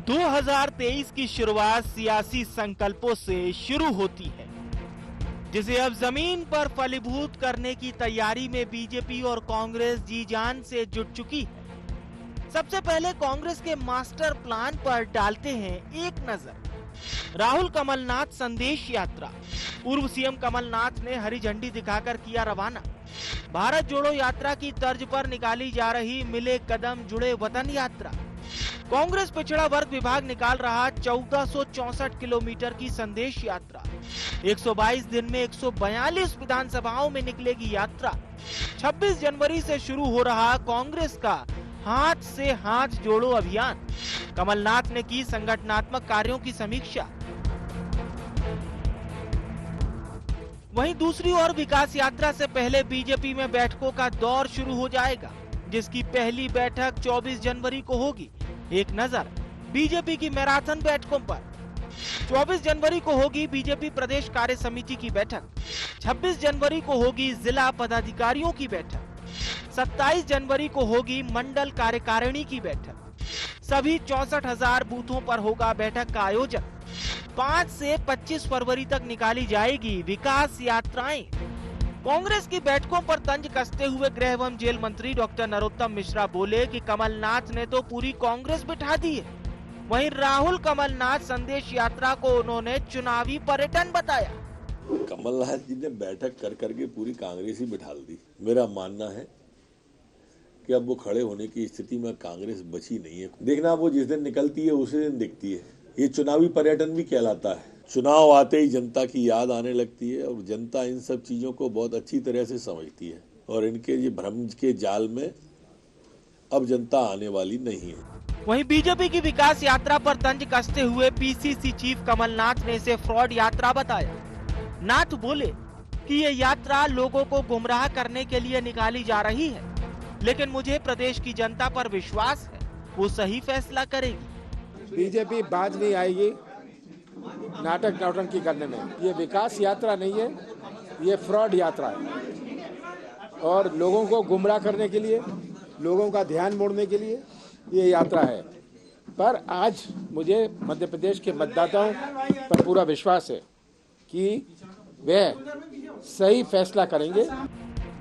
2023 की शुरुआत सियासी संकल्पों से शुरू होती है, जिसे अब जमीन पर फलीभूत करने की तैयारी में बीजेपी और कांग्रेस जी जान से जुट चुकी है। सबसे पहले कांग्रेस के मास्टर प्लान पर डालते हैं एक नजर। राहुल कमलनाथ संदेश यात्रा। पूर्व सीएम कमलनाथ ने हरी झंडी दिखाकर किया रवाना। भारत जोड़ो यात्रा की तर्ज पर निकाली जा रही मिले कदम जुड़े वतन यात्रा। कांग्रेस पिछड़ा वर्ग विभाग निकाल रहा 1464 किलोमीटर की संदेश यात्रा। 122 दिन में 142 विधानसभाओं में निकलेगी यात्रा। 26 जनवरी से शुरू हो रहा कांग्रेस का हाथ से हाथ जोड़ो अभियान। कमलनाथ ने की संगठनात्मक कार्यों की समीक्षा। वहीं दूसरी ओर विकास यात्रा से पहले बीजेपी में बैठकों का दौर शुरू हो जाएगा, जिसकी पहली बैठक 24 जनवरी को होगी। एक नजर बीजेपी की मैराथन बैठकों पर। 24 जनवरी को होगी बीजेपी प्रदेश कार्य समिति की बैठक। 26 जनवरी को होगी जिला पदाधिकारियों की बैठक। 27 जनवरी को होगी मंडल कार्यकारिणी की बैठक। सभी 64,000 बूथों पर होगा बैठक का आयोजन। 5 से 25 फरवरी तक निकाली जाएगी विकास यात्राएं। कांग्रेस की बैठकों पर तंज कसते हुए गृह एवं जेल मंत्री डॉक्टर नरोत्तम मिश्रा बोले कि कमलनाथ ने तो पूरी कांग्रेस बिठा दी है। वहीं राहुल कमलनाथ संदेश यात्रा को उन्होंने चुनावी पर्यटन बताया। कमलनाथ जी ने बैठक कर करके पूरी कांग्रेस ही बिठा दी। मेरा मानना है कि अब वो खड़े होने की स्थिति में कांग्रेस बची नहीं है। देखना, वो जिस दिन निकलती है उसी दिन दिखती है। ये चुनावी पर्यटन भी कहलाता है। चुनाव आते ही जनता की याद आने लगती है और जनता इन सब चीजों को बहुत अच्छी तरह से समझती है और इनके ये भ्रम के जाल में अब जनता आने वाली नहीं है। वहीं बीजेपी की विकास यात्रा पर तंज कसते हुए पीसीसी चीफ कमलनाथ ने इसे फ्रॉड यात्रा बताया। नाथ बोले कि ये यात्रा लोगों को गुमराह करने के लिए निकाली जा रही है, लेकिन मुझे प्रदेश की जनता पर विश्वास है, वो सही फैसला करेगी। बीजेपी बाज नहीं आएगी नाटक नौटंकी करने में। ये विकास यात्रा नहीं है, ये फ्रॉड यात्रा है और लोगों को गुमराह करने के लिए, लोगों का ध्यान मोड़ने के लिए ये यात्रा है। पर आज मुझे मध्य प्रदेश के मतदाताओं पर पूरा विश्वास है कि वे सही फैसला करेंगे।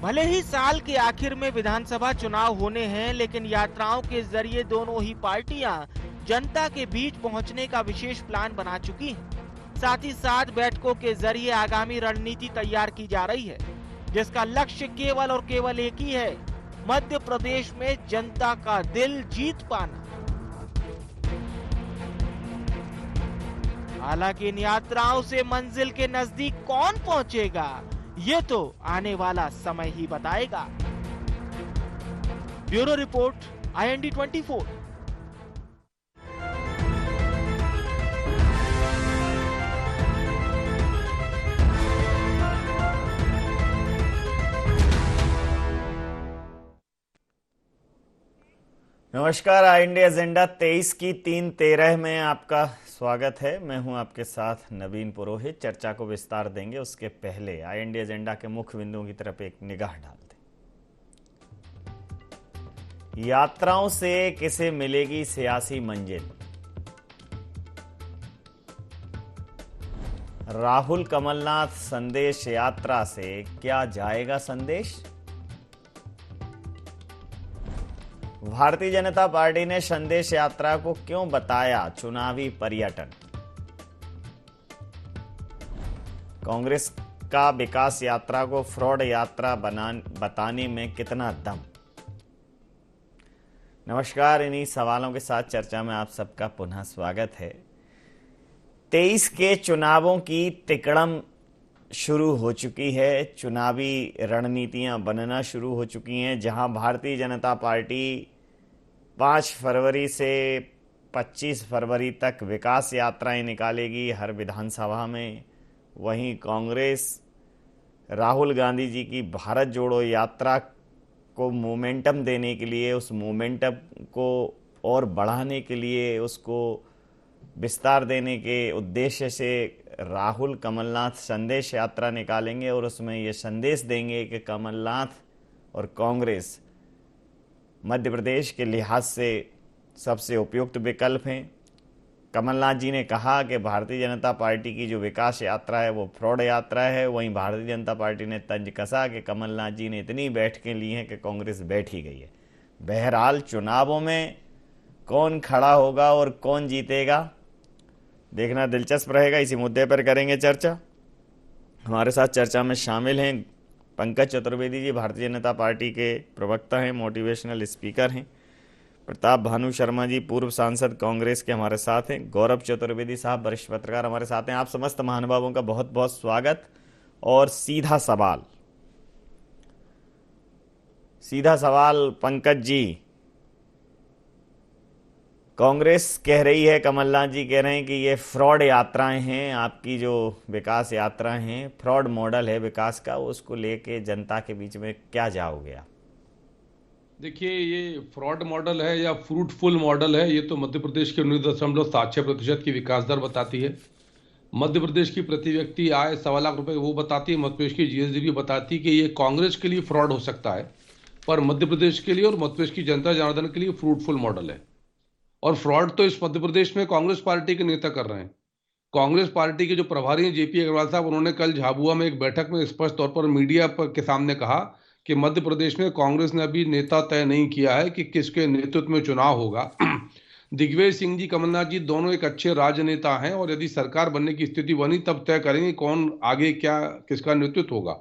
भले ही साल के आखिर में विधानसभा चुनाव होने हैं, लेकिन यात्राओं के जरिए दोनों ही पार्टियां जनता के बीच पहुंचने का विशेष प्लान बना चुकी हैं। साथ ही साथ बैठकों के जरिए आगामी रणनीति तैयार की जा रही है, जिसका लक्ष्य केवल और केवल एक ही है, मध्य प्रदेश में जनता का दिल जीत पाना। हालांकि इन यात्राओं से मंजिल के नजदीक कौन पहुंचेगा, ये तो आने वाला समय ही बताएगा। Bureau report, IND 24। नमस्कार, IND एजेंडा 23 की 3:13 में आपका स्वागत है। मैं हूं आपके साथ नवीन पुरोहित। चर्चा को विस्तार देंगे, उसके पहले IND एजेंडा के मुख्य बिंदुओं की तरफ एक निगाह डालते हैं। यात्राओं से किसे मिलेगी सियासी मंजिल? राहुल कमलनाथ संदेश यात्रा से क्या जाएगा संदेश? भारतीय जनता पार्टी ने संदेश यात्रा को क्यों बताया चुनावी पर्यटन? कांग्रेस का विकास यात्रा को फ्रॉड यात्रा बताने में कितना दम? नमस्कार, इन्हीं सवालों के साथ चर्चा में आप सबका पुनः स्वागत है। 23 के चुनावों की तिकड़म शुरू हो चुकी है। चुनावी रणनीतियां बनना शुरू हो चुकी हैं, जहां भारतीय जनता पार्टी 5 फरवरी से 25 फरवरी तक विकास यात्राएं निकालेगी हर विधानसभा में। वहीं कांग्रेस राहुल गांधी जी की भारत जोड़ो यात्रा को मोमेंटम देने के लिए, उस मोमेंटम को और बढ़ाने के लिए, उसको विस्तार देने के उद्देश्य से राहुल कमलनाथ संदेश यात्रा निकालेंगे और उसमें ये संदेश देंगे कि कमलनाथ और कांग्रेस मध्य प्रदेश के लिहाज से सबसे उपयुक्त विकल्प हैं। कमलनाथ जी ने कहा कि भारतीय जनता पार्टी की जो विकास यात्रा है वो फ्रॉड यात्रा है। वहीं भारतीय जनता पार्टी ने तंज कसा कि कमलनाथ जी ने इतनी बैठकें ली हैं कि कांग्रेस बैठ ही गई है। बहरहाल चुनावों में कौन खड़ा होगा और कौन जीतेगा देखना दिलचस्प रहेगा। इसी मुद्दे पर करेंगे चर्चा। हमारे साथ चर्चा में शामिल हैं पंकज चतुर्वेदी जी, भारतीय जनता पार्टी के प्रवक्ता हैं, मोटिवेशनल स्पीकर हैं। प्रताप भानु शर्मा जी, पूर्व सांसद कांग्रेस के, हमारे साथ हैं। गौरव चतुर्वेदी साहब, वरिष्ठ पत्रकार, हमारे साथ हैं। आप समस्त महानुभावों का बहुत बहुत स्वागत। और सीधा सवाल पंकज जी, कांग्रेस कह रही है, कमलनाथ जी कह रहे हैं कि ये फ्रॉड यात्राएं हैं, आपकी जो विकास यात्राएं हैं फ्रॉड मॉडल है विकास का, उसको लेके जनता के बीच में क्या जाओगे आप? देखिए, ये फ्रॉड मॉडल है या फ्रूटफुल मॉडल है, ये तो मध्य प्रदेश के 19.76% की विकास दर बताती है। मध्य प्रदेश की प्रति व्यक्ति आय 1.25 लाख रुपए वो बताती है। मध्य प्रदेश की जीएसडी भी बताती है कि ये कांग्रेस के लिए फ्रॉड हो सकता है, पर मध्य प्रदेश के लिए और मध्य प्रदेश की जनता जनार्दन के लिए फ्रूटफुल मॉडल है। और फ्रॉड तो इस मध्य प्रदेश में कांग्रेस पार्टी के नेता कर रहे हैं। कांग्रेस पार्टी के जो प्रभारी हैं जेपी अग्रवाल साहब, उन्होंने कल झाबुआ में एक बैठक में स्पष्ट तौर पर मीडिया के सामने कहा कि मध्य प्रदेश में कांग्रेस ने अभी नेता तय नहीं किया है कि किसके नेतृत्व में चुनाव होगा। दिग्विजय सिंह जी, कमलनाथ जी दोनों एक अच्छे राजनेता हैं और यदि सरकार बनने की स्थिति बनी तब तय करेंगे कौन आगे क्या किसका नेतृत्व होगा।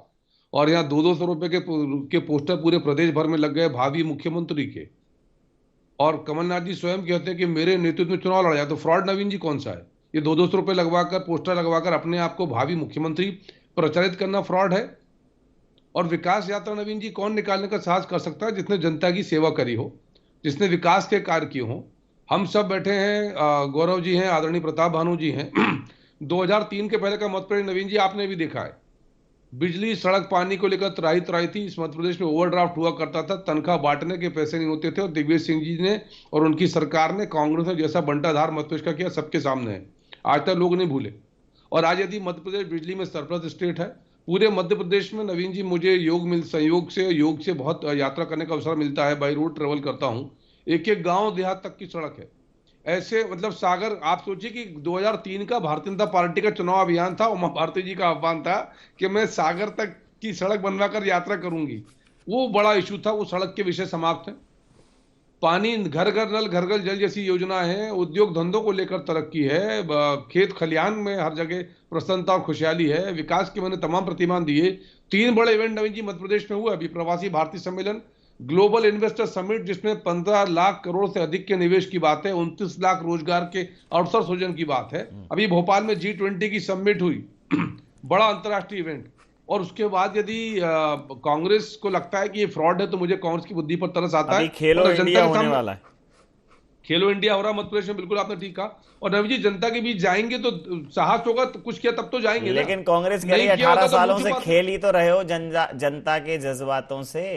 और यहाँ 200 रुपए के पोस्टर पूरे प्रदेश भर में लग गए भावी मुख्यमंत्री के, और कमलनाथ जी स्वयं कहते हैं कि मेरे नेतृत्व में चुनाव लड़ा जाए। तो फ्रॉड नवीन जी कौन सा है? ये 200 रुपए लगवाकर, पोस्टर लगवाकर अपने आप को भावी मुख्यमंत्री प्रचारित करना फ्रॉड है। और विकास यात्रा नवीन जी कौन निकालने का साहस कर सकता है? जिसने जनता की सेवा करी हो, जिसने विकास के कार्य किए हो। हम सब बैठे हैं, गौरव जी हैं, आदरणीय प्रताप भानु जी हैं। 2003 के पहले का मध्य प्रदेश नवीन जी आपने भी देखा है, बिजली सड़क पानी को लेकर त्राही थी। इस मध्य प्रदेश में ओवरड्राफ्ट हुआ करता था, तनख्वाह बांटने के पैसे नहीं होते थे। और दिग्विजय सिंह जी ने और उनकी सरकार ने कांग्रेस ने जैसा बंटाधार मध्य प्रदेश का किया सबके सामने है, आज तक लोग नहीं भूले। और आज यदि मध्य प्रदेश बिजली में सरप्लस स्टेट है, पूरे मध्य प्रदेश में नवीन जी मुझे योग से बहुत यात्रा करने का अवसर मिलता है, बाई रोड ट्रेवल करता हूँ। एक एक गांव देहात तक की सड़क है। ऐसे मतलब सागर, आप सोचिए कि 2003 का भारतीय जनता पार्टी का चुनाव अभियान था, उमा भारती जी का आह्वान था कि मैं सागर तक की सड़क बनवाकर यात्रा करूंगी। वो बड़ा इशू था, वो सड़क के विषय समाप्त है। पानी, घर घर नल, घर घर जल जैसी योजना है। उद्योग धंधों को लेकर तरक्की है। खेत खलियान में हर जगह प्रसन्नता और खुशहाली है। विकास के मैंने तमाम प्रतिमान दिए। 3 बड़े इवेंट नवीन जी मध्य प्रदेश में हुए अभी, प्रवासी भारतीय सम्मेलन, ग्लोबल इन्वेस्टर समिट जिसमें 15 लाख करोड़ से अधिक के निवेश की बात है, 29 लाख रोजगार के अवसर सृजन की बात है। अभी भोपाल में G20 की समिट हुई, बड़ा अंतर्राष्ट्रीय इवेंट। और उसके बाद यदि कांग्रेस को लगता है कि ये फ्रॉड है, तो मुझे कांग्रेस की बुद्धि पर तरस आता है। खेलो इंडिया होने वाला है, खेलो इंडिया हो रहा मध्य प्रदेश में, बिल्कुल आपने ठीक कहा। और नवीन जी जनता के बीच जाएंगे तो साहस होगा, तो कुछ किया तब तो जाएंगे। लेकिन कांग्रेस के लिए 18 सालों से खेल ही तो रहे हो जनता के जज्बातों से।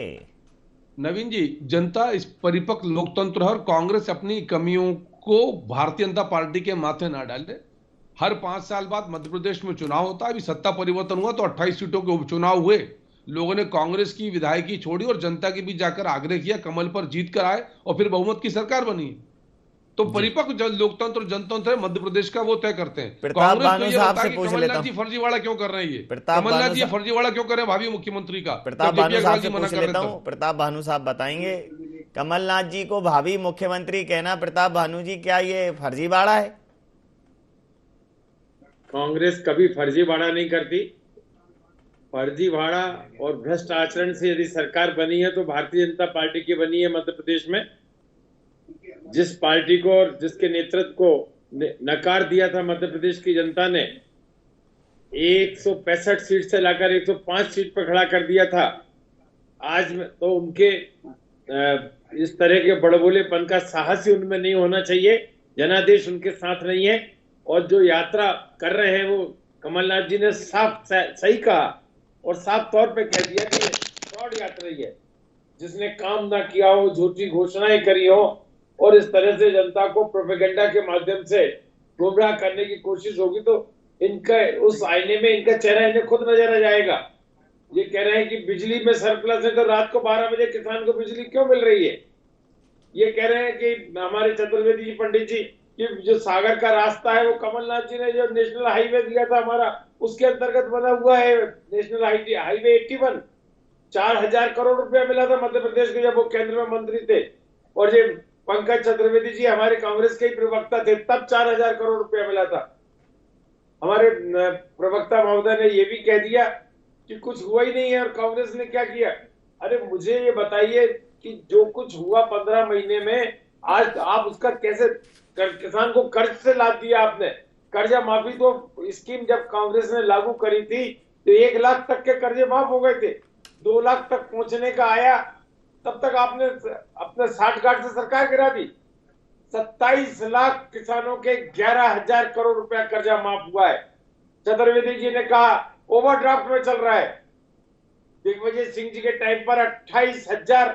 नवीन जी, जनता इस परिपक्व लोकतंत्र है और कांग्रेस अपनी कमियों को भारतीय जनता पार्टी के माथे ना डाले। हर 5 साल बाद मध्य प्रदेश में चुनाव होता है। अभी सत्ता परिवर्तन हुआ तो 28 सीटों के उपचुनाव हुए। लोगों ने कांग्रेस की विधायकी छोड़ी और जनता के बीच जाकर आग्रह किया, कमल पर जीत कर आए और फिर बहुमत की सरकार बनी। तो परिपक्व लोकतंत्र जनतंत्र है मध्य प्रदेश का, वो तय करते हैं। कांग्रेस तो ये बताया कि कमलनाथ जी फर्जीवाड़ा क्यों कर रहे हैं, ये कमलनाथ जी फर्जीवाड़ा क्यों कर रहे हैं भावी मुख्यमंत्री का। प्रताप भानु साहब से पूछ लेता हूं, प्रताप भानु साहब बताएंगे, कमलनाथ जी को भावी मुख्यमंत्री कहना, प्रताप भानु जी, क्या ये फर्जीवाड़ा है? कांग्रेस कभी फर्जीवाड़ा नहीं करती। फर्जीवाड़ा और भ्रष्ट आचरण से यदि सरकार बनी है तो भारतीय जनता पार्टी की बनी है मध्य प्रदेश में। जिस पार्टी को और जिसके नेतृत्व को नकार दिया था मध्य प्रदेश की जनता ने, 165 सीट से लाकर 105 सीट पर खड़ा कर दिया था। आज तो उनके इस तरह के बड़बोलेपन का साहस ही उनमें नहीं होना चाहिए। जनादेश उनके साथ नहीं है। और जो यात्रा कर रहे हैं वो कमलनाथ जी ने साफ सही कहा और साफ तौर पे कह दिया कि फ्रॉड यात्रा ही है। जिसने काम ना किया हो, झूठी घोषणाएं करी हो और इस तरह से जनता को प्रोपेगेंडा के माध्यम से गुमराह करने की कोशिश होगी तो इनका उस आईने में इनका चेहरा इन्हें खुद नजर आ जाएगा। ये कह रहे हैं कि बिजली में सरप्लस है तो रात को 12 बजे किसान को बिजली क्यों मिल रही है। ये कह रहे हैं कि हमारे चतुर्वेदी जी पंडित जी कि जो सागर का रास्ता है वो कमलनाथ जी ने जो नेशनल हाईवे दिया था हमारा, उसके अंतर्गत बना हुआ है नेशनल हाईवे 81। 4,000 करोड़ रुपया मिला था मध्य प्रदेश को जब वो केंद्र में मंत्री थे, और ये पंकज चतुर्वेदी जी हमारे कांग्रेस के ही प्रवक्ता थे, तब 4,000 करोड़ रुपया मिला था। हमारे प्रवक्ता महोदय ने ये भी कह दिया कि कुछ हुआ ही नहीं है, और कांग्रेस ने क्या किया। अरे मुझे ये बताइए कि जो कुछ हुआ 15 महीने में, आज आप उसका कैसे किसान को कर्ज से लाभ दिया आपने। कर्जा माफी तो स्कीम जब कांग्रेस ने लागू करी थी तो 1 लाख तक के कर्जे माफ हो गए थे, 2 लाख तक पहुंचने का आया, तब तक आपने अपने 60 गांठ से सरकार गिरा दी। 27 लाख किसानों के 11,000 करोड़ रुपया कर्जा माफ हुआ है। चतुर्वेदी जी ने कहा ओवरड्राफ्ट में चल रहा है। दिग्विजय सिंह जी के टाइम पर 28,000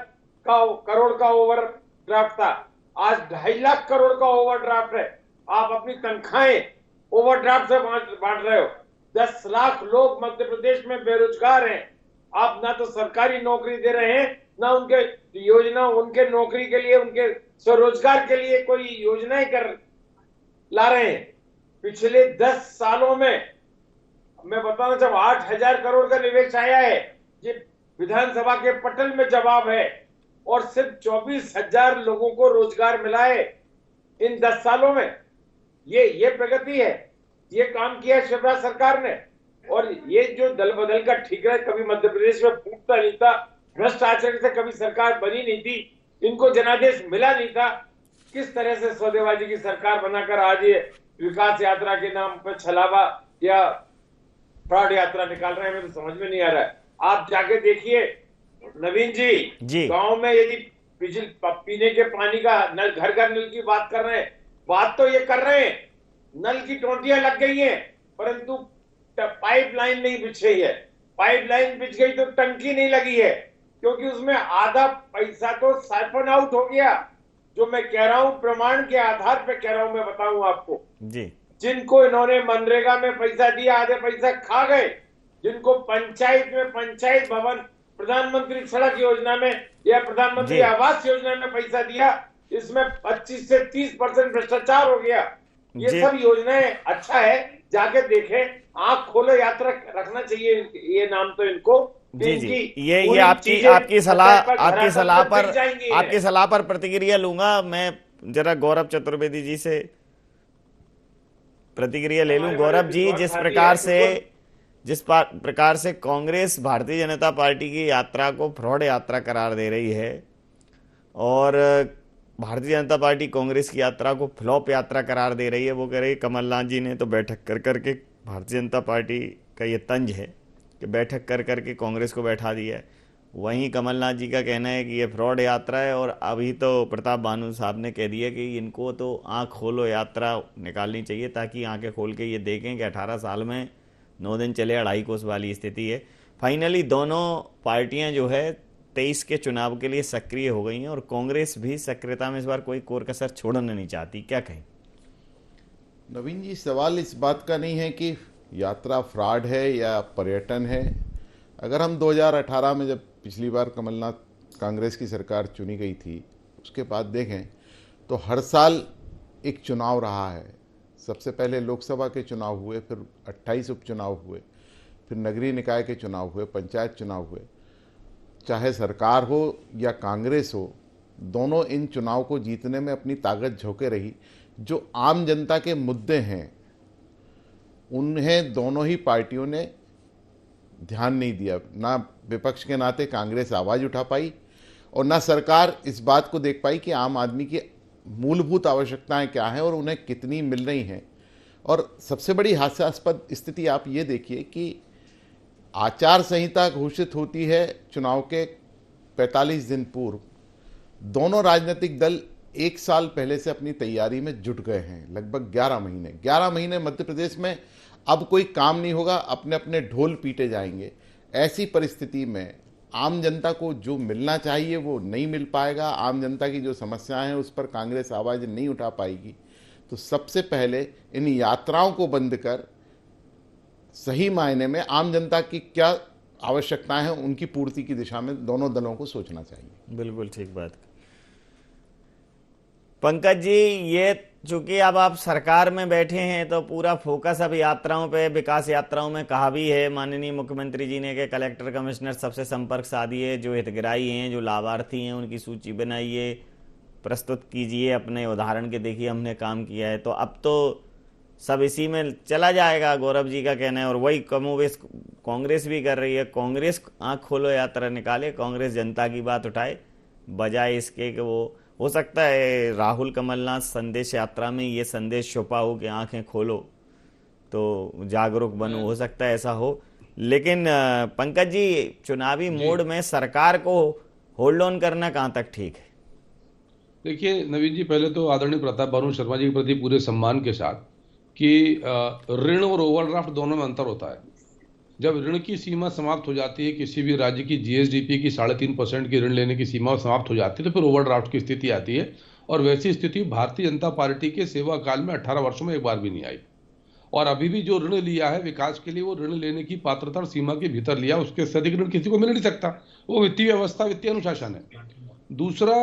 करोड़ का ओवरड्राफ्ट था, आज 2.5 लाख करोड़ का ओवरड्राफ्ट है। आप अपनी तनख्वाहें ओवरड्राफ्ट से बांट रहे हो। 10 लाख लोग मध्य प्रदेश में बेरोजगार हैं। आप ना तो सरकारी नौकरी दे रहे हैं, ना उनके योजना, उनके नौकरी के लिए, उनके स्वरोजगार के लिए कोई योजनाएं कर ला रहे हैं। पिछले 10 सालों में मैं बताना चाहूँ 8,000 करोड़ का निवेश आया है, ये विधानसभा के पटल में जवाब है, और सिर्फ 24,000 लोगों को रोजगार मिला है इन 10 सालों में। ये प्रगति है, ये काम किया शिवराज सरकार ने। और ये जो दल बदल का ठीकरा कभी मध्य प्रदेश में फूटता नहीं था, भ्रष्ट आचरण से कभी सरकार बनी नहीं थी, इनको जनादेश मिला नहीं था, किस तरह से सौदेबाजी की सरकार बनाकर आज ये विकास यात्रा के नाम पर छलावा या फ्रॉड यात्रा निकाल रहे हैं, हमें तो समझ में नहीं आ रहा है। आप जाके देखिए नवीन जी, गांव में यदि पीने के पानी का नल, घर घर नल की बात कर रहे हैं, बात तो ये कर रहे हैं, नल की टोंटियां लग गई हैं, परंतु पाइपलाइन नहीं बिछ रही है। पाइपलाइन बिछ गई तो टंकी नहीं लगी है, क्योंकि उसमें आधा पैसा तो साइफन आउट हो गया। जो मैं कह रहा हूं प्रमाण के आधार पर कह रहा हूं, मैं बताऊं आपको जी। जिनको इन्होंने मनरेगा में पैसा दिया, आधे पैसा खा गए। जिनको पंचायत में पंचायत भवन, प्रधानमंत्री सड़क योजना में या प्रधानमंत्री आवास योजना में पैसा दिया, इसमें 25 से 30% भ्रष्टाचार हो गया। ये सब योजनाएं अच्छा है, जाके देखें, आंख खोलो यात्रा रखना चाहिए ये नाम तो इनको। जी ये आपकी सलाह पर प्रतिक्रिया लूंगा। मैं जरा गौरव चतुर्वेदी जी से प्रतिक्रिया ले लूं। गौरव जी, जिस प्रकार से कांग्रेस भारतीय जनता पार्टी की यात्रा को फ्रॉड यात्रा करार दे रही है और भारतीय जनता पार्टी कांग्रेस की यात्रा को फ्लॉप यात्रा करार दे रही है, वो कह रही है कमलनाथ जी ने तो बैठक कर करके, भारतीय जनता पार्टी का ये तंज है कि बैठक कर करके कांग्रेस को बैठा दिया है। वहीं कमलनाथ जी का कहना है कि ये फ्रॉड यात्रा है, और अभी तो प्रताप बानू साहब ने कह दिया कि इनको तो आँख खोलो यात्रा निकालनी चाहिए, ताकि आंखें खोल के ये देखें कि 18 साल में 9 दिन चले 2.5 कोस वाली स्थिति है। फाइनली दोनों पार्टियां जो है 23 के चुनाव के लिए सक्रिय हो गई हैं, और कांग्रेस भी सक्रियता में इस बार कोई कोर कसर छोड़ना नहीं चाहती। क्या कहें नवीन जी? सवाल इस बात का नहीं है कि यात्रा फ्रॉड है या पर्यटन है। अगर हम 2018 में जब पिछली बार कमलनाथ कांग्रेस की सरकार चुनी गई थी, उसके बाद देखें तो हर साल एक चुनाव रहा है। सबसे पहले लोकसभा के चुनाव हुए, फिर 28 उपचुनाव हुए, फिर नगरीय निकाय के चुनाव हुए, पंचायत चुनाव हुए। चाहे सरकार हो या कांग्रेस हो, दोनों इन चुनाव को जीतने में अपनी ताकत झोंके रही। जो आम जनता के मुद्दे हैं उन्हें दोनों ही पार्टियों ने ध्यान नहीं दिया। ना विपक्ष के नाते कांग्रेस आवाज़ उठा पाई, और ना सरकार इस बात को देख पाई कि आम आदमी की मूलभूत आवश्यकताएं क्या हैं और उन्हें कितनी मिल रही हैं। और सबसे बड़ी हास्यास्पद स्थिति आप ये देखिए कि आचार संहिता घोषित होती है चुनाव के 45 दिन पूर्व, दोनों राजनीतिक दल 1 साल पहले से अपनी तैयारी में जुट गए हैं। लगभग 11 महीने मध्य प्रदेश में अब कोई काम नहीं होगा, अपने अपने ढोल पीटे जाएंगे। ऐसी परिस्थिति में आम जनता को जो मिलना चाहिए वो नहीं मिल पाएगा। आम जनता की जो समस्याएं हैं उस पर कांग्रेस आवाज़ नहीं उठा पाएगी। तो सबसे पहले इन यात्राओं को बंद कर सही मायने में आम जनता की क्या आवश्यकताएं हैं उनकी पूर्ति की दिशा में दोनों दलों को सोचना चाहिए। बिल्कुल ठीक बात। पंकज जी, ये चूंकि अब आप सरकार में बैठे हैं तो पूरा फोकस अब यात्राओं पे, विकास यात्राओं में कहा भी है माननीय मुख्यमंत्री जी ने कि कलेक्टर कमिश्नर सबसे संपर्क साधिए, जो हितग्राही हैं, जो लाभार्थी हैं, उनकी सूची बनाइए, प्रस्तुत कीजिए, अपने उदाहरण के देखिए हमने काम किया है। तो अब तो सब इसी में चला जाएगा, गौरव जी का कहना है, और वही कमोवेश कांग्रेस भी कर रही है। कांग्रेस आँख खोलो यात्रा निकाले, कांग्रेस जनता की बात उठाए, बजाय इसके कि वो, हो सकता है राहुल कमलनाथ संदेश यात्रा में ये संदेश छुपा हो कि आंखें खोलो तो जागरूक बनो, हो सकता है ऐसा हो। लेकिन पंकज जी, चुनावी मोड में सरकार को होल्ड ऑन करना कहाँ तक ठीक है? देखिए नवीन जी, पहले तो आदरणीय प्रताप भानु शर्मा जी के प्रति पूरे सम्मान के साथ कि ऋण और ओवरड्राफ्ट दोनों में अंतर होता है। जब ऋण की सीमा समाप्त हो जाती है, किसी भी राज्य की जीएसडीपी की 3.5% की ऋण लेने की सीमा समाप्त हो जाती है, तो फिर ओवरड्राफ्ट की स्थिति आती है। और वैसी स्थिति भारतीय जनता पार्टी के सेवा काल में 18 वर्षों में एक बार भी नहीं आई। और अभी भी जो ऋण लिया है विकास के लिए, वो ऋण लेने की पात्रता और सीमा के भीतर लिया, उसके से अधिक ऋण किसी को मिल नहीं सकता। वो वित्तीय व्यवस्था, वित्तीय अनुशासन है। दूसरा,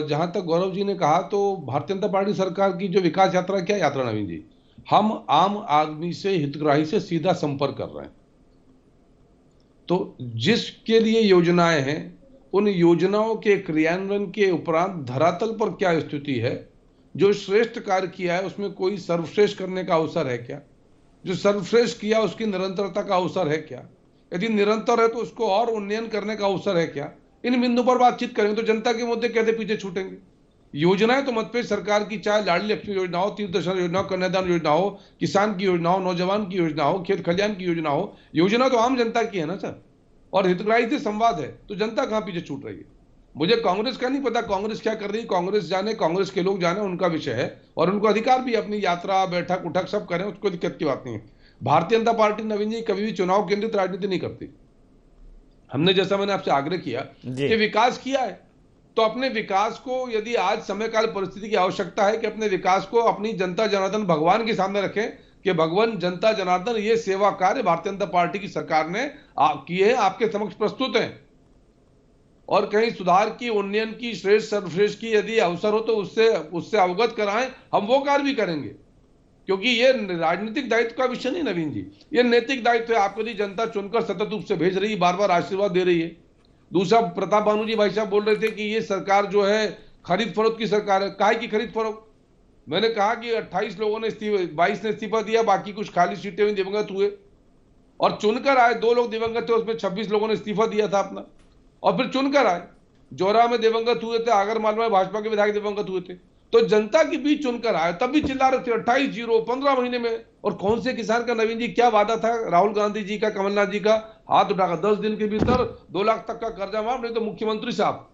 जहां तक गौरव जी ने कहा, तो भारतीय जनता पार्टी सरकार की जो विकास यात्रा, क्या यात्रा नवीन जी, हम आम आदमी से, हितग्राही से सीधा संपर्क कर रहे हैं। तो जिसके लिए योजनाएं हैं, उन योजनाओं के क्रियान्वयन के उपरांत धरातल पर क्या स्थिति है, जो श्रेष्ठ कार्य किया है उसमें कोई सर्वश्रेष्ठ करने का अवसर है क्या, जो सर्वश्रेष्ठ किया उसकी निरंतरता का अवसर है क्या, यदि निरंतर है तो उसको और उन्नयन करने का अवसर है क्या, इन बिंदु पर बातचीत करेंगे तो जनता के मुद्दे कैसे पीछे छूटेंगे। योजनाएं तो मतभेद सरकार की, चाहे लाडली लक्ष्मी योजना हो, तीर्थ दर्शन योजना हो, कन्यादान योजना हो, किसान की योजना हो, नौजवान की योजना हो, खेत खलियान की योजना हो, योजना तो आम जनता की है ना सर, और हितग्राही से संवाद है, तो जनता कहां पीछे छूट रही है। मुझे कांग्रेस का नहीं पता कांग्रेस क्या कर रही है, कांग्रेस जाने, कांग्रेस के लोग जाने, उनका विषय है, और उनको अधिकार भी अपनी यात्रा, बैठक उठक सब करें, उसको दिक्कत की बात नहीं है। भारतीय जनता पार्टी नवीन जी कभी भी चुनाव केंद्रित राजनीति नहीं करती। हमने, जैसा मैंने आपसे आग्रह किया कि विकास किया है, तो अपने विकास को, यदि आज समय काल परिस्थिति की आवश्यकता है कि अपने विकास को अपनी जनता जनार्दन भगवान के सामने रखें कि भगवान जनता जनार्दन, ये सेवा कार्य भारतीय जनता पार्टी की सरकार ने किए हैं, आपके समक्ष प्रस्तुत हैं। और कहीं सुधार की, उन्नयन की, श्रेष्ठ सर्वश्रेष्ठ की यदि अवसर हो तो उससे अवगत कराएं, हम वो कार्य भी करेंगे। क्योंकि ये राजनीतिक दायित्व का विषय नहीं नवीन जी, ये नैतिक दायित्व है। आपको यदि जनता चुनकर सतत रूप से भेज रही है, बार बार आशीर्वाद दे रही है। दूसरा, प्रताप भानु जी भाई साहब बोल रहे थे कि ये सरकार जो है खरीद फरोख्त की सरकार है। काहे की खरीद फरोख्त? मैंने कहा कि 28 लोगों ने 22 ने इस्तीफा दिया, बाकी कुछ खाली सीटें हुई, दिवंगत हुए, और चुनकर आए। 2 लोग दिवंगत थे, उसमें 26 लोगों ने इस्तीफा दिया था अपना, और फिर चुनकर आए। जोरा में दिवंगत हुए थे, आगरमालवा में भाजपा के विधायक दिवंगत हुए थे, तो जनता के बीच चुनकर आए, तब भी चिल्ला रहे थे 28-0 15 महीने में। और कौन से किसान का नवीन जी क्या वादा था राहुल गांधी जी का, कमलनाथ जी का? हाथ उठाकर 10 दिन के भीतर 2 लाख तक का कर्जा माफ। नहीं तो मुख्यमंत्री साहब,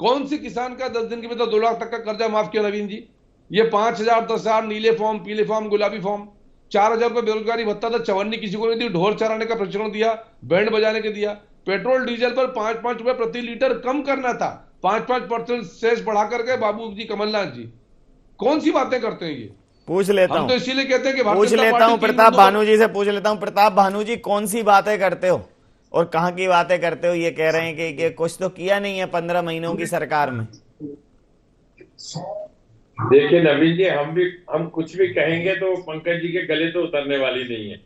कौन से किसान का 10 दिन के भीतर 2 लाख तक का कर्जा माफ किया नवीन जी? ये 5,000 10,000 नीले फॉर्म, पीले फॉर्म, गुलाबी फॉर्म, 4,000 रुपए बेरोजगारी भत्ता था, चवन्नी किसी को नहीं दी, ढोल चराने का प्रशिक्षण दिया, बैंड बजाने के दिया, पेट्रोल डीजल पर 5-5 रुपए प्रति लीटर कम करना था, 5-5% सेस बढ़ा करके बाबू जी कमलनाथ जी कौन सी बातें करते हैं ये? पूछ लेता हूं, तो इसीलिए कहते हैं कि पूछ लेता हूं प्रताप भानु जी से, पूछ लेता हूं प्रताप भानु जी, कौन सी बातें करते हो और कहां की बातें करते हो? ये कह रहे हैं कि कुछ तो किया नहीं है 15 महीनों की सरकार में। देखिए नवीन जी, हम कुछ भी कहेंगे तो पंकज जी के गले तो उतरने वाली नहीं है,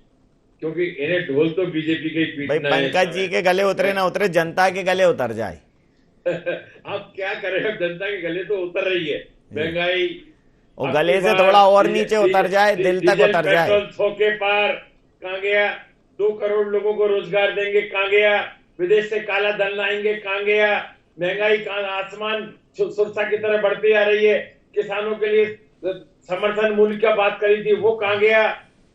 क्योंकि इन्हें ढोल तो बीजेपी के पीटना है। भाई पंकज जी के गले उतरे ना उतरे, जनता के गले उतर जाए। आप क्या करें, जनता के गले तो उतर रही है। महंगाई और गले से थोड़ा और नीचे उतर जाए, दिल तक उतर जाए। 100 के पार कहां गया? 2 करोड़ लोगों को रोजगार देंगे, कहां गया? विदेश से काला धन लाएंगे, कहां गया? महंगाई कहां आसमान सुरसा की तरह बढ़ती आ रही है। किसानों के लिए समर्थन मूल्य की बात करी थी, वो कहां गया?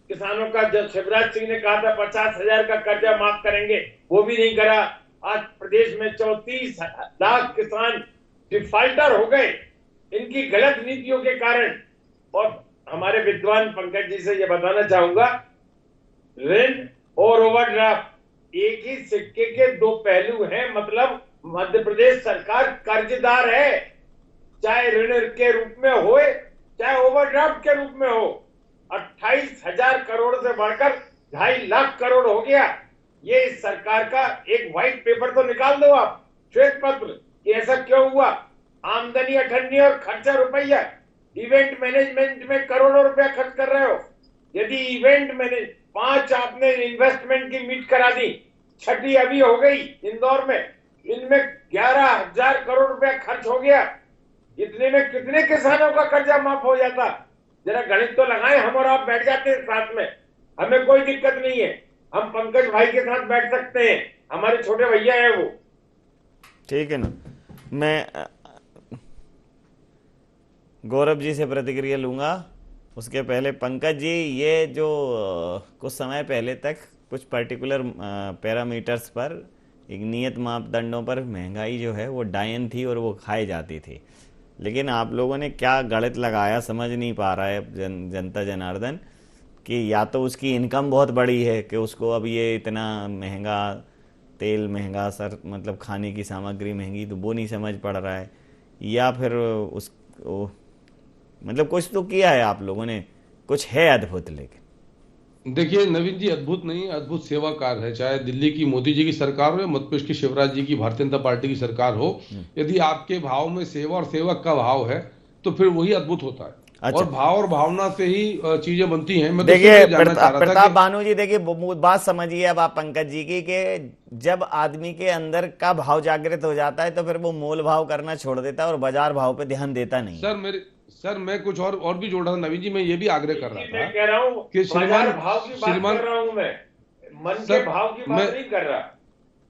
किसानों का जब शिवराज सिंह ने कहा था 50,000 का कर्जा माफ करेंगे, वो भी नहीं करा। आज प्रदेश में 34 लाख किसान डिफाल्टर हो गए इनकी गलत नीतियों के कारण। और हमारे विद्वान पंकज जी से यह बताना चाहूंगा, ऋण और ओवरड्राफ्ट एक ही सिक्के के 2 पहलू हैं। मतलब मध्य प्रदेश सरकार कर्जदार है, चाहे ऋण के रूप में हो चाहे ओवरड्राफ्ट के रूप में हो। 28,000 करोड़ से बढ़कर 2.5 लाख करोड़ हो गया। ये इस सरकार का एक व्हाइट पेपर तो निकाल दो आप, श्वेत पत्र, कि ऐसा क्यों हुआ। आमदनी 98 और खर्चा रुपया। इवेंट मैनेजमेंट में करोड़ों रुपया खर्च कर रहे हो। यदि इवेंट मैनेज 5 आपने इन्वेस्टमेंट की मीट करा दी, 6ठी अभी हो गई इंदौर में, इनमें 11,000 करोड़ रुपया खर्च हो गया। इतने में कितने किसानों का कर्जा माफ हो जाता? जरा गणित तो लगाएं, हम और आप बैठ जाते हैं साथ में, हमें कोई दिक्कत नहीं है। हम पंकज भाई के साथ बैठ सकते हैं, हमारे छोटे भैया हैं वो। ठीक है ना, मैं गौरव जी से प्रतिक्रिया लूंगा। उसके पहले पंकज जी, ये जो कुछ समय पहले तक कुछ पर्टिकुलर पैरामीटर्स पर, एक नियत मापदंडों पर महंगाई जो है वो डायन थी और वो खाई जाती थी, लेकिन आप लोगों ने क्या गणित लगाया समझ नहीं पा रहा है जनता जनार्दन, कि या तो उसकी इनकम बहुत बड़ी है कि उसको अब ये इतना महंगा तेल महंगा, सर मतलब खाने की सामग्री महंगी, तो वो नहीं समझ पड़ रहा है, या फिर मतलब कुछ तो किया है आप लोगों ने, कुछ है अद्भुत। लेकिन देखिए नवीन जी, अद्भुत नहीं, अद्भुत सेवा कार्य है। चाहे दिल्ली की मोदी जी की सरकार हो या मध्य प्रदेश की शिवराज जी की भारतीय जनता पार्टी की सरकार हो, यदि आपके भाव में सेवा और सेवक का भाव है तो फिर वही अद्भुत होता है। अच्छा। और भाव और भावना से ही चीजें बनती हैं। मैं देखिए जानना चाह रहा था प्रताप कि भानु जी, देखिए बात समझिए अब आप पंकज जी की, कि जब आदमी के अंदर का भाव जागृत हो जाता है तो फिर वो मोल भाव करना छोड़ देता है और बाजार भाव पे ध्यान देता नहीं। सर मैं कुछ और भी जोड़ रहा था नवीन जी। मैं ये भी आग्रह कर रहा था, मैं कह रहा हूं कि बाजार भाव की बात कर रहा हूं, मैं मन के भाव की बात नहीं कर रहा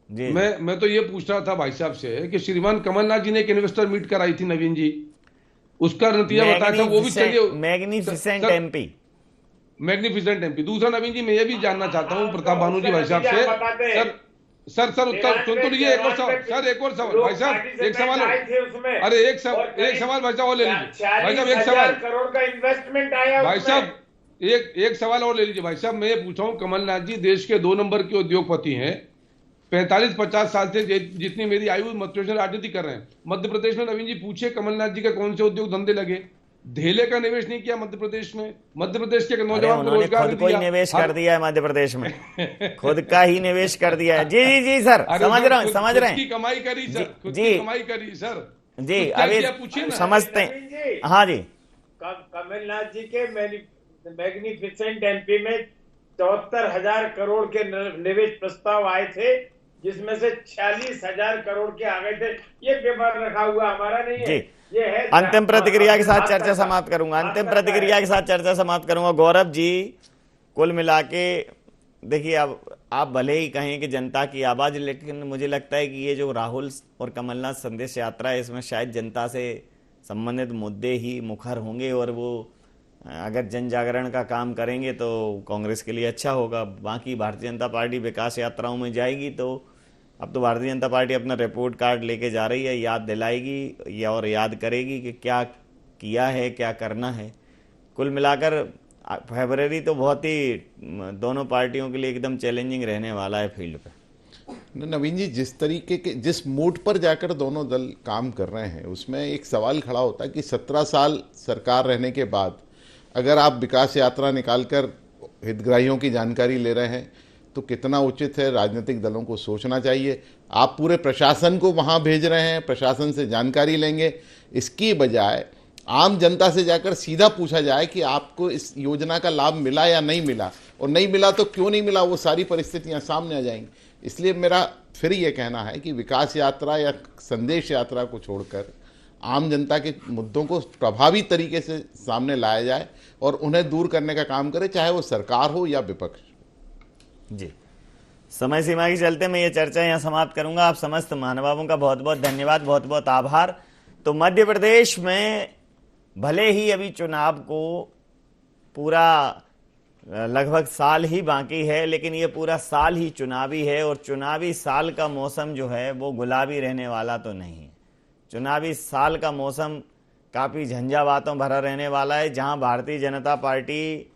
जी। मैं तो ये पूछ रहा था भाई साहब से कि श्रीमान कमलनाथ जी ने एक इन्वेस्टर मीट कराई थी नवीन जी, उसका नतीजा बताया था, वो भी चलिए। Magnificent MP, magnificent MP. दूसरा नवीन जी, मैं ये भी जानना चाहता हूँ प्रताप भानु जी भाई साहब से, सर उत्तर सुन तो लीजिए। एक और सवाल सर, एक और सवाल भाई साहब, एक सवाल अरे एक सवाल भाई साहब और ले लीजिए भाई साहब, एक सवाल करोड़ का इन्वेस्टमेंट आया भाई साहब, एक सवाल और ले लीजिए भाई साहब। मैं ये पूछा हूँ, कमलनाथ जी देश के 2 नंबर के उद्योगपति हैं, 45-50 साल से जितनी मेरी आयु मध्य प्रदेश में राजनीति कर रहे हैं। मध्य प्रदेश में नवीन जी पूछिए कमलनाथ जी का कौन से उद्योग धंधे लगे? धेले का निवेश नहीं किया मध्य प्रदेश में, मध्य प्रदेश के नौजवान को रोजगार खुद को ही निवेश कर दिया है मध्य प्रदेश में, खुद का ही निवेश कर दिया है। जी जी जी सर, समझ रहे हैं, कमाई करी सर, जी कमाई करी सर जी, अभी समझते हैं। हाँ जी, कमलनाथ जी के मैग्निफिसेंट एमपी में 74,000 करोड़ के निवेश प्रस्ताव आए थे, जिसमें से 46,000 करोड़ के आ गए थे। ये पेपर रखा हुआ हमारा नहीं है, ये है। अंतिम प्रतिक्रिया के साथ चर्चा समाप्त करूंगा, अंतिम प्रतिक्रिया के साथ चर्चा समाप्त करूंगा। गौरव जी, कुल मिला के देखिए, अब आप भले ही कहें कि जनता की आवाज, लेकिन मुझे लगता है कि ये जो राहुल और कमलनाथ संदेश यात्रा है, इसमें शायद जनता से संबंधित मुद्दे ही मुखर होंगे, और वो अगर जन जागरण का काम करेंगे तो कांग्रेस के लिए अच्छा होगा। बाकी भारतीय जनता पार्टी विकास यात्राओं में जाएगी, तो अब तो भारतीय जनता पार्टी अपना रिपोर्ट कार्ड लेके जा रही है, याद दिलाएगी या और याद करेगी कि क्या किया है, क्या करना है। कुल मिलाकर फरवरी तो बहुत ही दोनों पार्टियों के लिए एकदम चैलेंजिंग रहने वाला है फील्ड पे। नवीन जी, जिस तरीके के जिस मूड पर जाकर दोनों दल काम कर रहे हैं, उसमें एक सवाल खड़ा होता है कि 17 साल सरकार रहने के बाद अगर आप विकास यात्रा निकालकर हितग्राहियों की जानकारी ले रहे हैं तो कितना उचित है, राजनीतिक दलों को सोचना चाहिए। आप पूरे प्रशासन को वहाँ भेज रहे हैं, प्रशासन से जानकारी लेंगे, इसकी बजाय आम जनता से जाकर सीधा पूछा जाए कि आपको इस योजना का लाभ मिला या नहीं मिला, और नहीं मिला तो क्यों नहीं मिला, वो सारी परिस्थितियाँ सामने आ जाएंगी। इसलिए मेरा फिर ये कहना है कि विकास यात्रा या संदेश यात्रा को छोड़कर आम जनता के मुद्दों को प्रभावी तरीके से सामने लाया जाए और उन्हें दूर करने का काम करे, चाहे वो सरकार हो या विपक्ष। जी, समय सीमा के चलते मैं ये चर्चा यहाँ समाप्त करूंगा। आप समस्त महानुभावों का बहुत बहुत धन्यवाद, बहुत बहुत आभार। तो मध्य प्रदेश में भले ही अभी चुनाव को पूरा लगभग साल ही बाकी है, लेकिन ये पूरा साल ही चुनावी है, और चुनावी साल का मौसम जो है वो गुलाबी रहने वाला तो नहीं है। चुनावी साल का मौसम काफ़ी झंझावातों भरा रहने वाला है, जहां भारतीय जनता पार्टी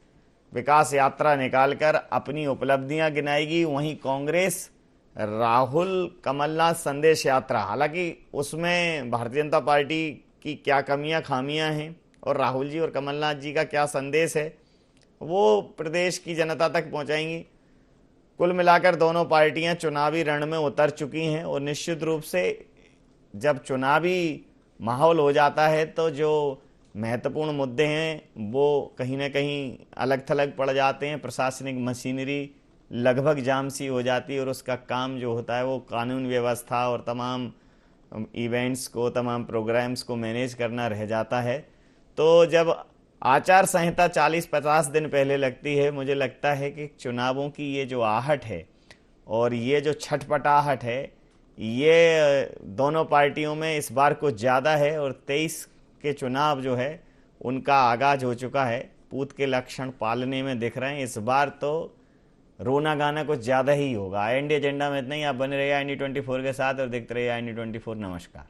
विकास यात्रा निकालकर अपनी उपलब्धियां गिनाएगी, वहीं कांग्रेस राहुल कमलनाथ संदेश यात्रा, हालांकि उसमें भारतीय जनता पार्टी की क्या कमियां खामियां हैं और राहुल जी और कमलनाथ जी का क्या संदेश है, वो प्रदेश की जनता तक पहुंचाएंगी। कुल मिलाकर दोनों पार्टियां चुनावी रण में उतर चुकी हैं, और निश्चित रूप से जब चुनावी माहौल हो जाता है तो जो महत्वपूर्ण मुद्दे हैं वो कहीं ना कहीं अलग थलग पड़ जाते हैं, प्रशासनिक मशीनरी लगभग जाम सी हो जाती है और उसका काम जो होता है वो कानून व्यवस्था और तमाम इवेंट्स को, तमाम प्रोग्राम्स को मैनेज करना रह जाता है। तो जब आचार संहिता 40-50 दिन पहले लगती है, मुझे लगता है कि चुनावों की ये जो आहट है और ये जो छटपटाहट है, ये दोनों पार्टियों में इस बार कुछ ज़्यादा है और 23 के चुनाव जो है उनका आगाज हो चुका है, पूत के लक्षण पालने में दिख रहे हैं। इस बार तो रोना गाना कुछ ज़्यादा ही होगा। IND एजेंडा में इतना ही। आप बने रहिए IND 24 के साथ और देखते रहिए IND 24। नमस्कार।